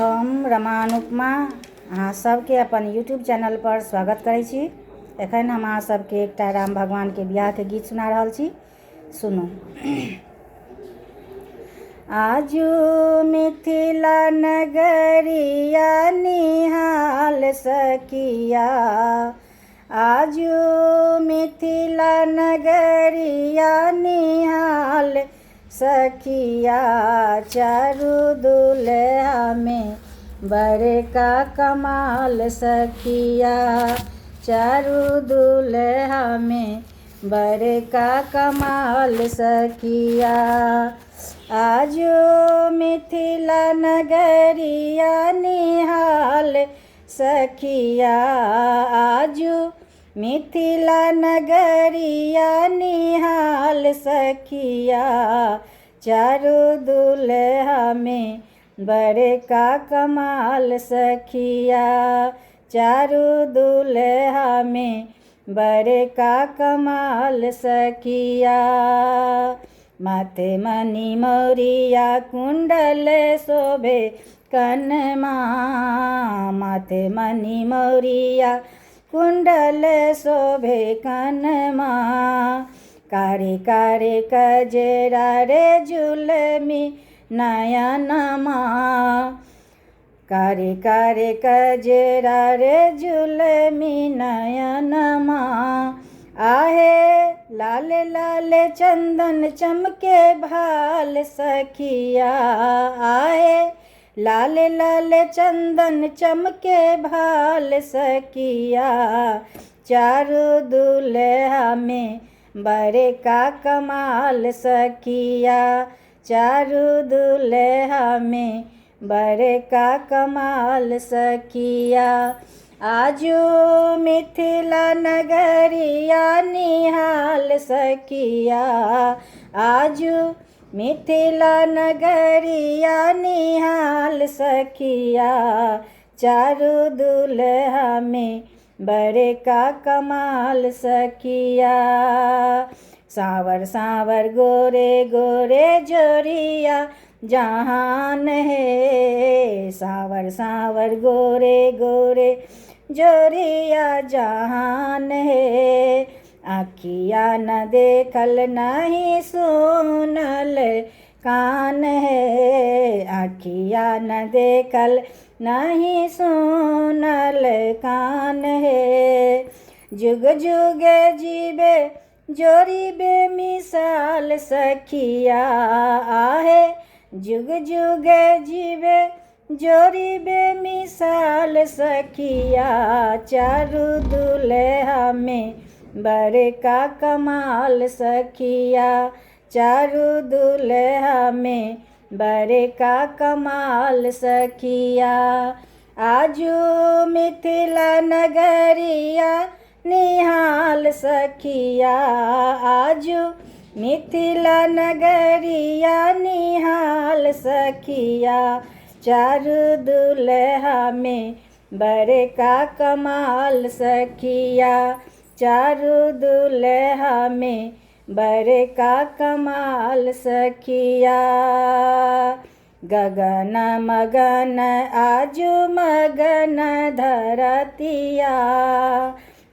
हम रमानुपमा अहाँ सबके अपन यूट्यूब चैनल पर स्वागत करै छी। एखन हम अहाँ सबके एकटा राम भगवान के बियाह के गीत सुना रहल छी, सुनू। आजू मिथिला नगरिया निहाल सखिया, आजू मिथिला नगरिया निहाल सखिया, चारू दुल्हा में बड़का कमाल सखिया, चारू दुल्हा में बड़का कमाल सखिया। आजू मिथिला नगरिया निहाल सखिया, आजू मिथिला नगरिया निहाल सखिया, चारू दुल्हा में बड़का कमाल सखिया, चारू दुल्हा में बड़का कमाल सखिया। माथे मणि मौरिया कुंडल शोभे कनमा, माथे मणि मौरिया कुंडल शोभे कनमा, कारे कारे कजरा रे जुलमी नयनमा, कारे कारे कजरा रे जुलमी नयनमा। आहे लाल लाल चंदन चमके भाल सखिया, आहे लाल लाल चंदन चमके भाल सखिया, चारू दुल्हा में बड़का कमाल सखिया, चारू दुल्हा में बड़का कमाल सखिया। आजू मिथिला नगरिया निहाल सखिया, आजू मिथिला नगरिया निहाल सखिया, चारू दुल्हा में बड़का कमाल सखिया। सावर सावर गोरे गोरे जोरिया जहान है, सावर सावर गोरे गोरे जोरिया जहान है, आखिया न देखल नहीं सुनल कान है, आखिया न देखल नहीं सुनल कान है। जुग जुग जीवे जोरी बेमिसाल सखिया, आहे जुग जुग जीवे जोरी बेमिसाल सखिया, चारू दुल्हा में बड़का कमाल सखिया, चारू दुल्हा में बड़का कमाल सखिया। आजू मिथिला नगरिया निहाल सखिया, आजू मिथिला नगरिया निहाल सखिया, चारू दुल्हा में बड़का कमाल सखिया, चारू दुल्हा में बड़का कमाल सखिया। गगन मगन आजू मगन धरतिया,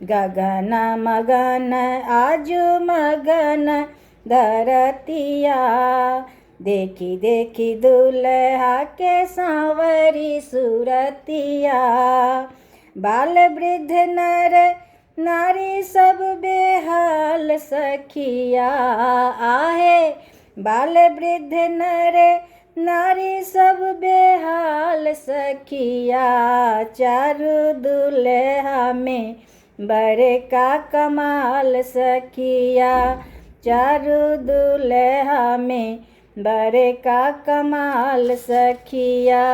गगन मगन आजू मगन धरतिया, देखी देखी दुल्हा के सांवरी सूरतिया, बाल वृद्ध नर नारी सब बेहाल सखिया, आहे बाल वृद्ध नर नारी सब बेहाल सखिया, चारू दुल्हा में बड़का कमाल सखिया, चारू दुल्हा में बड़का कमाल सखिया।